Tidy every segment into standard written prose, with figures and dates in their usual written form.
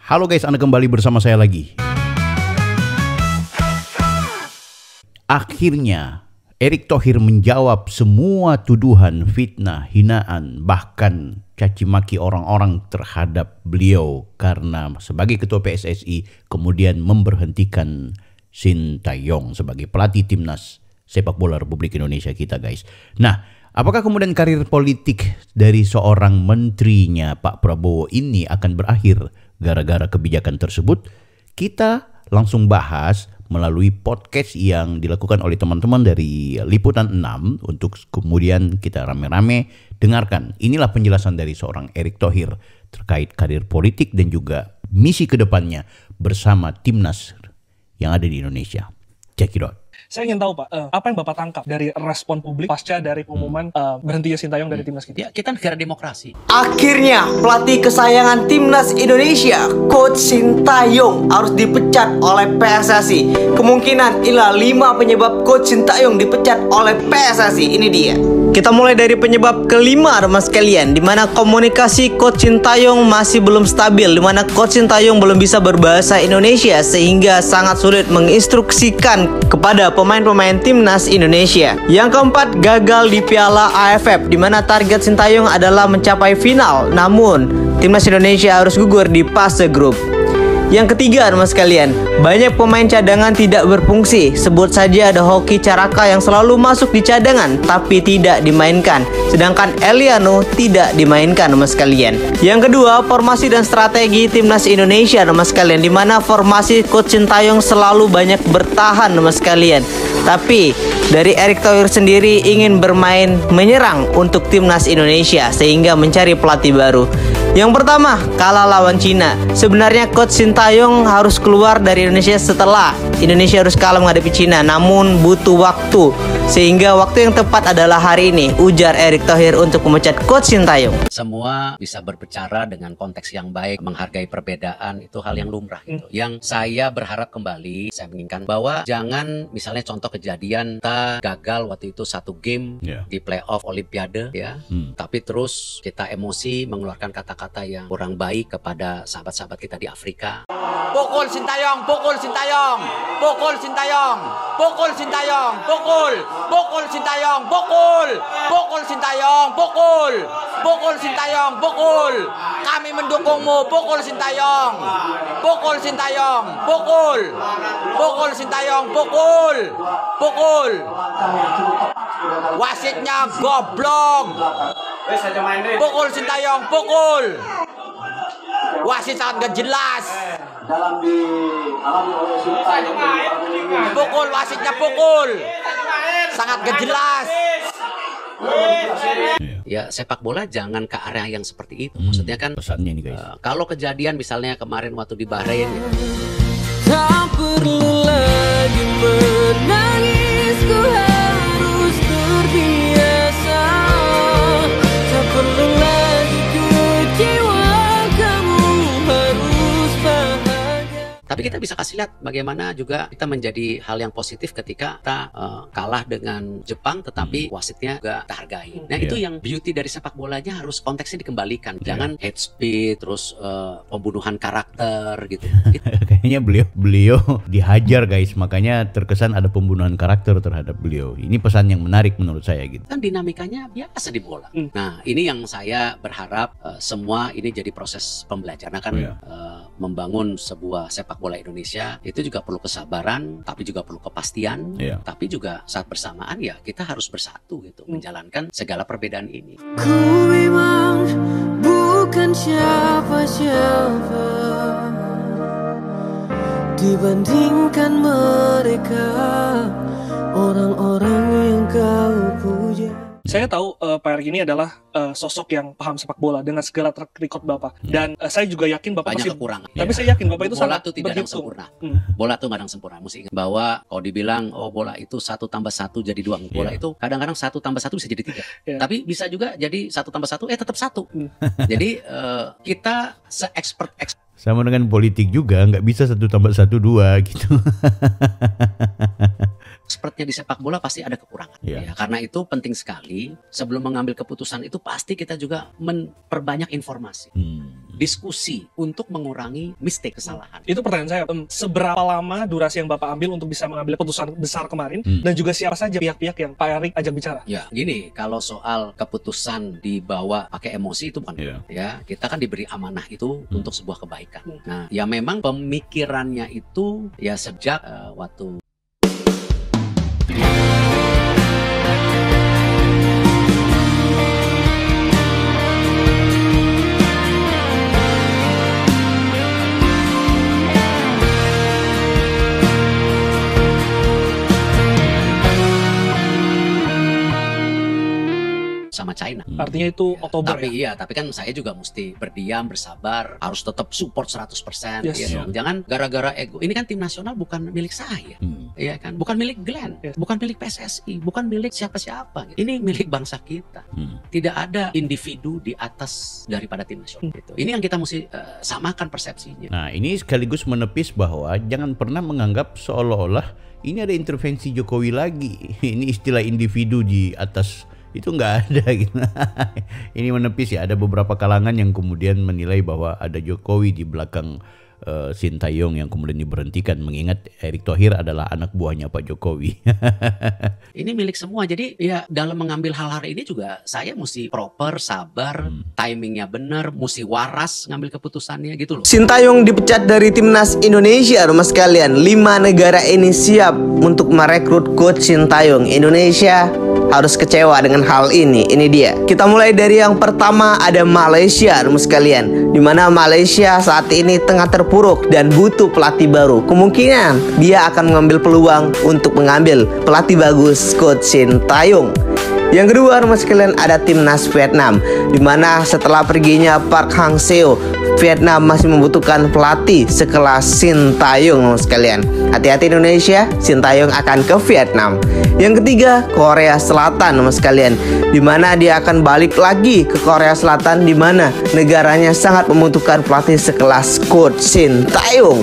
Halo guys, Anda kembali bersama saya lagi. Akhirnya Erick Thohir menjawab semua tuduhan, fitnah, hinaan, bahkan caci maki orang-orang terhadap beliau karena sebagai ketua PSSI kemudian memberhentikan Sintayong sebagai pelatih timnas sepak bola Republik Indonesia kita guys. Nah, apakah kemudian karir politik dari seorang menterinya Pak Prabowo ini akan berakhir gara-gara kebijakan tersebut? Kita langsung bahas melalui podcast yang dilakukan oleh teman-teman dari Liputan 6 untuk kemudian kita rame-rame dengarkan. Inilah penjelasan dari seorang Erick Thohir terkait karir politik dan juga misi kedepannya bersama timnas yang ada di Indonesia. Check it out. Saya ingin tahu Pak, apa yang Bapak tangkap dari respon publik pasca dari pengumuman berhentinya Sintayong dari timnas kita? Ya, kita negara demokrasi. Akhirnya pelatih kesayangan timnas Indonesia, Coach Sintayong harus dipecat oleh PSSI. Kemungkinan inilah 5 penyebab Coach Sintayong dipecat oleh PSSI. Ini dia. Kita mulai dari penyebab kelima teman sekalian, di mana komunikasi Coach Sintayong masih belum stabil, di mana Coach Sintayong belum bisa berbahasa Indonesia sehingga sangat sulit menginstruksikan kepada pemain-pemain timnas Indonesia. Yang keempat, gagal di Piala AFF, di mana target Sintayong adalah mencapai final, namun timnas Indonesia harus gugur di fase grup. Yang ketiga teman sekalian, banyak pemain cadangan tidak berfungsi. Sebut saja ada Hoki Caraka yang selalu masuk di cadangan tapi tidak dimainkan, sedangkan Eliano tidak dimainkan teman sekalian. Yang kedua, formasi dan strategi timnas Indonesia teman sekalian, di mana formasi Coach Sintayong selalu banyak bertahan teman sekalian. Tapi dari Erick Thohir sendiri ingin bermain menyerang untuk timnas Indonesia sehingga mencari pelatih baru. Yang pertama, kalah lawan Cina. Sebenarnya Coach Sintayong harus keluar dari Indonesia setelah Indonesia harus kalah menghadapi Cina, namun butuh waktu. Sehingga waktu yang tepat adalah hari ini, ujar Erick Thohir untuk memecat Coach Sintayong. Semua bisa berbicara dengan konteks yang baik, menghargai perbedaan, itu hal yang lumrah gitu. Yang saya berharap kembali, saya menginginkan bahwa jangan misalnya contoh kejadian kita gagal waktu itu satu game di playoff Olimpiade ya, tapi terus kita emosi mengeluarkan kata-kata yang kurang baik kepada sahabat-sahabat kita di Afrika. Pukul Sintayong, pukul Sintayong, pukul Sintayong, pukul Sintayong, pukul Sintayong, pukul Sintayong, pukul Sintayong, pukul. Kami mendukungmu, pukul Sintayong, pukul Sintayong, pukul Sintayong, pukul. Wasitnya goblok. Pukul Sintayong, pukul. Wasit sangat gak jelas. Pukul, wasitnya pukul. Sangat gak jelas. Ya, sepak bola jangan ke area yang seperti itu. Maksudnya kan Pesannya nih guys. kalau kejadian misalnya kemarin waktu di Bahrain ya, tak perlu lagi menangis, ku harus terbiasa. Tak perlu lagi kecewa, kamu harus bahagia. tapi kita bisa kasih lihat bagaimana juga kita menjadi hal yang positif ketika kita kalah dengan Jepang tetapi wasitnya juga kita hargai. Nah itu yang beauty dari sepak bolanya, harus konteksnya dikembalikan. Jangan hate speech terus pembunuhan karakter gitu. Kayaknya beliau dihajar guys, makanya terkesan ada pembunuhan karakter terhadap beliau. Ini pesan yang menarik menurut saya gitu. Kan dinamikanya biasa di bola. Nah ini yang saya berharap semua ini jadi proses pembelajaran. Kan membangun sebuah sepak bola Indonesia itu juga perlu kesabaran, tapi juga perlu kepastian, tapi juga saat bersamaan ya kita harus bersatu gitu, menjalankan segala perbedaan ini. Ku memang bukan siapa-siapa dibandingkan mereka, orang-orang yang kau puja. Saya tahu Pak Erick ini adalah sosok yang paham sepak bola dengan segala track record Bapak. Dan saya juga yakin Bapak Banyak pasti kekurangan. Tapi saya yakin Bapak itu bola sangat itu tidak ada yang berhitung. sempurna. Bola itu nggak ada yang sempurna. Mesti ingat bahwa kalau dibilang oh bola itu 1 + 1 jadi 2, bola itu kadang-kadang 1 + 1 bisa jadi 3. Tapi bisa juga jadi 1 + 1 tetap 1. Jadi kita se-expert Sama dengan politik juga, nggak bisa 1 + 1 2 gitu. expertnya di sepak bola pasti ada kekurangan. Ya, karena itu penting sekali sebelum mengambil keputusan itu pasti kita juga memperbanyak informasi. Di diskusi untuk mengurangi mistake, kesalahan. Itu pertanyaan saya, seberapa lama durasi yang Bapak ambil untuk bisa mengambil keputusan besar kemarin, dan juga siapa saja pihak-pihak yang Pak Erik ajak bicara? Ya, gini, kalau soal keputusan dibawa pakai emosi itu bukan. Ya, kita kan diberi amanah itu untuk sebuah kebaikan. Nah, ya memang pemikirannya itu ya sejak waktu sama China. Artinya itu Oktober Tapi ya? iya, tapi kan saya juga mesti berdiam, bersabar, harus tetap support 100%. Yes. Ya dong. Jangan gara-gara ego. Ini kan tim nasional bukan milik saya. Iya kan? Bukan milik Glenn, bukan milik PSSI, bukan milik siapa-siapa. Ini milik bangsa kita. Tidak ada individu di atas daripada tim nasional. Gitu. Ini yang kita mesti samakan persepsinya. Nah, ini sekaligus menepis bahwa jangan pernah menganggap seolah-olah ini ada intervensi Jokowi lagi. Ini istilah individu di atas itu nggak ada gitu. Ini menepis ya, ada beberapa kalangan yang kemudian menilai bahwa ada Jokowi di belakang Sintayong yang kemudian diberhentikan, mengingat Erick Thohir adalah anak buahnya Pak Jokowi. Ini milik semua. Jadi ya dalam mengambil hal-hal ini juga saya mesti proper, sabar, timingnya benar, mesti waras ngambil keputusannya gitu loh. Sintayong dipecat dari timnas Indonesia, rumah sekalian. 5 negara ini siap untuk merekrut coach Sintayong. Indonesia harus kecewa dengan hal ini. Ini dia. Kita mulai dari yang pertama, ada Malaysia, rumah sekalian. Dimana Malaysia saat ini tengah terpuruk dan butuh pelatih baru. Kemungkinan dia akan mengambil peluang untuk mengambil pelatih bagus, coach Sintayong. Yang kedua, rumah sekalian, ada timnas Vietnam, dimana setelah perginya Park Hang-seo, Vietnam masih membutuhkan pelatih sekelas Sintayong, rumah sekalian. Hati-hati Indonesia, Sintayong akan ke Vietnam. Yang ketiga, Korea Selatan, rumah sekalian, dimana dia akan balik lagi ke Korea Selatan, dimana negaranya sangat membutuhkan pelatih sekelas coach Sintayong.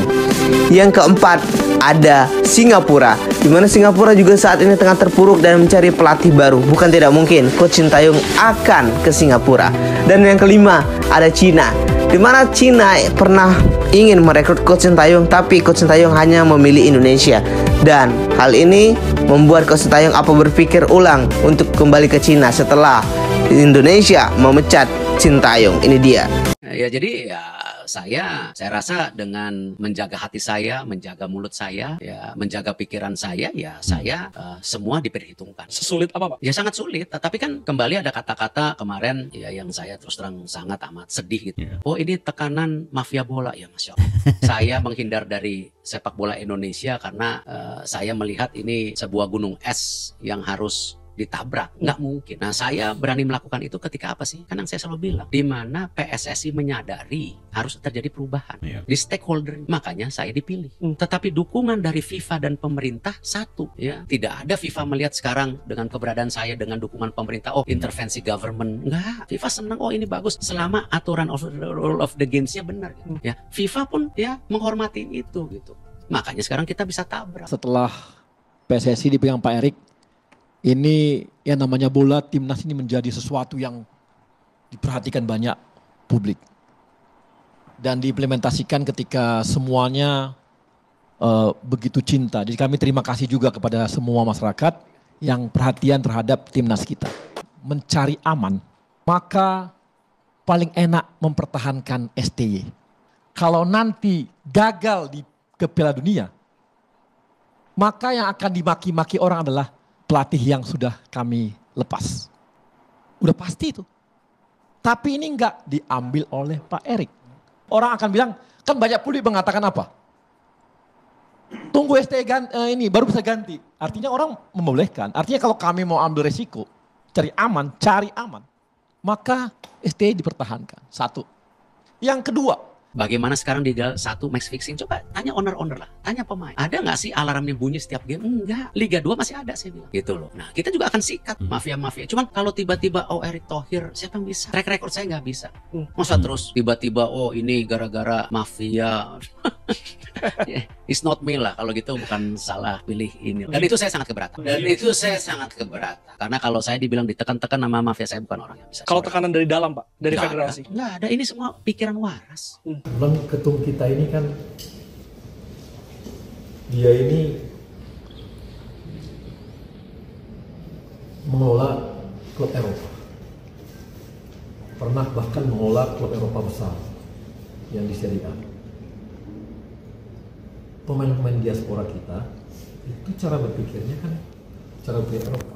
Yang keempat, ada Singapura, dimana Singapura juga saat ini tengah terpuruk dan mencari pelatih baru. Bukan tidak mungkin coach Sintayong akan ke Singapura. Dan yang kelima, ada Cina, dimana Cina pernah ingin merekrut coach Sintayong, tapi coach Sintayong hanya memilih Indonesia. Dan hal ini membuat coach Sintayong berpikir ulang untuk kembali ke Cina setelah Indonesia memecat Sintayong. Ini dia. Ya jadi ya saya rasa dengan menjaga hati saya, menjaga mulut saya, ya menjaga pikiran saya, ya saya semua diperhitungkan. Sesulit apa Pak? Ya sangat sulit, tapi kan kembali ada kata-kata kemarin ya yang saya terus terang sangat amat sedih gitu. Oh ini tekanan mafia bola, ya Masya Allah. Saya menghindar dari sepak bola Indonesia karena saya melihat ini sebuah gunung es yang harus ditabrak, nggak mungkin. Nah saya berani melakukan itu ketika apa sih? Kan yang saya selalu bilang, di mana PSSI menyadari harus terjadi perubahan di stakeholder, makanya saya dipilih. Tetapi dukungan dari FIFA dan pemerintah satu, ya tidak ada FIFA melihat sekarang dengan keberadaan saya dengan dukungan pemerintah, oh intervensi government, enggak. FIFA senang, oh ini bagus selama aturan rule of the gamesnya benar. Ya FIFA pun ya menghormati itu gitu. Makanya sekarang kita bisa tabrak. Setelah PSSI dipegang Pak Erik, ini yang namanya bola, timnas ini menjadi sesuatu yang diperhatikan banyak publik. Dan diimplementasikan ketika semuanya begitu cinta. Jadi kami terima kasih juga kepada semua masyarakat yang perhatian terhadap timnas kita. Mencari aman, maka paling enak mempertahankan STY. Kalau nanti gagal ke Piala Dunia, maka yang akan dimaki-maki orang adalah pelatih yang sudah kami lepas. Udah pasti itu. Tapi ini enggak diambil oleh Pak Erik. Orang akan bilang, kan banyak publik mengatakan apa? Tunggu STY ini baru bisa ganti. Artinya orang membolehkan. Artinya kalau kami mau ambil resiko, cari aman, maka STY dipertahankan. Satu. Yang kedua, bagaimana sekarang di satu match fixing? Coba tanya owner lah, tanya pemain. Ada nggak sih alarmnya bunyi setiap game? Enggak. Liga 2 masih ada saya bilang. Gitu loh. Nah kita juga akan sikat mafia-mafia. Cuman kalau tiba-tiba Erick Thohir, siapa yang bisa? Track record saya nggak bisa. Masa terus tiba-tiba ini gara-gara mafia. It's not me lah, kalau gitu bukan salah pilih ini. Dan itu saya sangat keberatan. Karena kalau saya dibilang ditekan-tekan sama mafia, saya bukan orang yang bisa. Kalau tekanan dari dalam, Pak, dari Nggak federasi. Nggak ada, ini semua pikiran waras. Bilang ketum kita ini kan, dia ini mengelola klub Eropa. Pernah bahkan mengelola klub Eropa besar yang di Serie A. Pemain-pemain diaspora kita itu cara berpikirnya kan cara berpikir Eropa,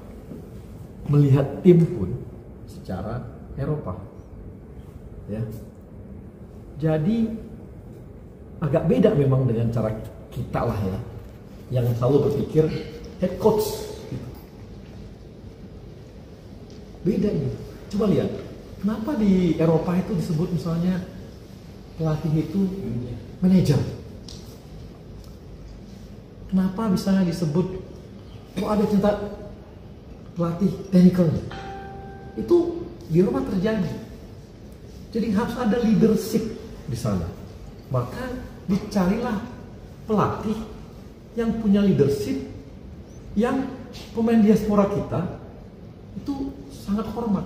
melihat tim pun secara Eropa, ya. Jadi agak beda memang dengan cara kita lah ya, yang selalu berpikir head coach gitu. Beda ini. Coba lihat, kenapa di Eropa itu disebut misalnya pelatih itu manajer? Kenapa bisa disebut ada cinta pelatih technicalnya? Itu di Eropa terjadi. Jadi harus ada leadership di sana. Maka dicarilah pelatih yang punya leadership, yang pemain diaspora kita itu sangat hormat.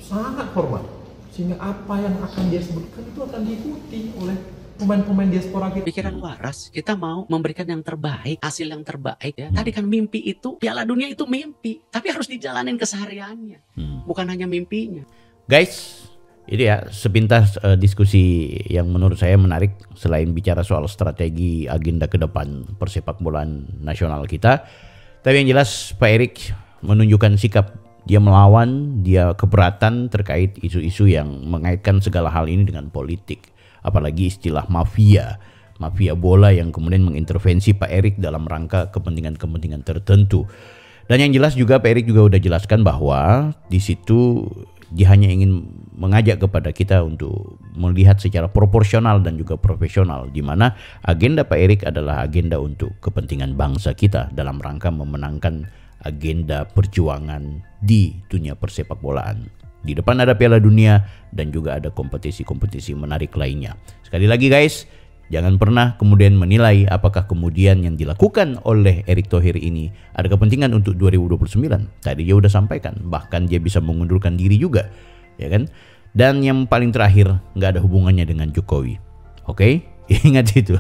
Sangat hormat. Sehingga apa yang akan dia sebutkan itu akan diikuti oleh pemain-pemain diaspora kita. Pikiran waras, kita mau memberikan yang terbaik, hasil yang terbaik ya. Tadi kan mimpi itu, Piala Dunia itu mimpi, tapi harus dijalanin kesehariannya, bukan hanya mimpinya. Guys, ini ya sepintas diskusi yang menurut saya menarik selain bicara soal strategi agenda ke depan persepak bolaan nasional kita. Tapi yang jelas Pak Erik menunjukkan sikap dia melawan, dia keberatan terkait isu-isu yang mengaitkan segala hal ini dengan politik. Apalagi istilah mafia bola yang kemudian mengintervensi Pak Erik dalam rangka kepentingan-kepentingan tertentu. Dan yang jelas juga Pak Erik juga udah jelaskan bahwa di situ dia hanya ingin mengajak kepada kita untuk melihat secara proporsional dan juga profesional, di mana agenda Pak Erik adalah agenda untuk kepentingan bangsa kita dalam rangka memenangkan agenda perjuangan di dunia persepak bolaan. Di depan ada Piala Dunia dan juga ada kompetisi-kompetisi menarik lainnya. Sekali lagi guys, jangan pernah kemudian menilai apakah kemudian yang dilakukan oleh Erick Thohir ini ada kepentingan untuk 2029. Tadi dia udah sampaikan, bahkan dia bisa mengundurkan diri juga, ya kan? Dan yang paling terakhir, nggak ada hubungannya dengan Jokowi. Oke? Ingat itu.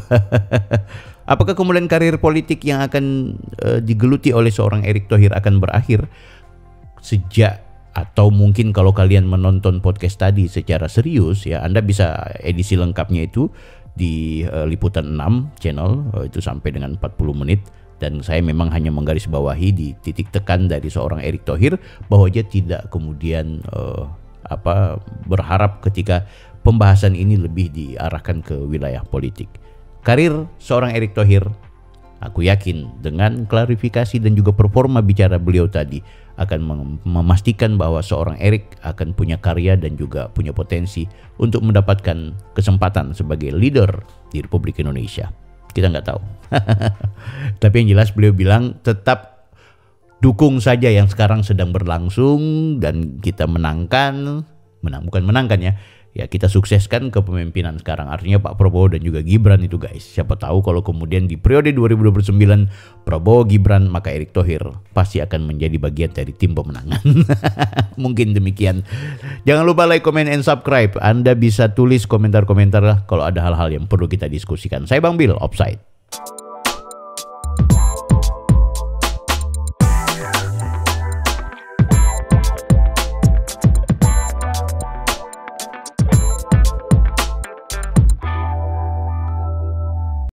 Apakah kemudian karir politik yang akan digeluti oleh seorang Erick Thohir akan berakhir sejak, atau mungkin kalau kalian menonton podcast tadi secara serius ya, Anda bisa edisi lengkapnya itu di Liputan 6 channel, itu sampai dengan 40 menit. Dan saya memang hanya menggarisbawahi di titik tekan dari seorang Erick Thohir bahwa dia tidak kemudian berharap ketika pembahasan ini lebih diarahkan ke wilayah politik. Karir seorang Erick Thohir, aku yakin dengan klarifikasi dan juga performa bicara beliau tadi akan memastikan bahwa seorang Erick akan punya karya dan juga punya potensi untuk mendapatkan kesempatan sebagai leader di Republik Indonesia. Kita nggak tahu. Tapi yang jelas beliau bilang tetap dukung saja yang sekarang sedang berlangsung dan kita bukan menangkan ya. Ya kita sukseskan kepemimpinan sekarang. Artinya Pak Prabowo dan juga Gibran itu guys. Siapa tahu kalau kemudian di periode 2029 Prabowo Gibran, maka Erick Thohir pasti akan menjadi bagian dari tim pemenangan. Mungkin demikian. Jangan lupa like, comment, and subscribe. Anda bisa tulis komentar-komentar kalau ada hal-hal yang perlu kita diskusikan. Saya Bang Bil, Offside.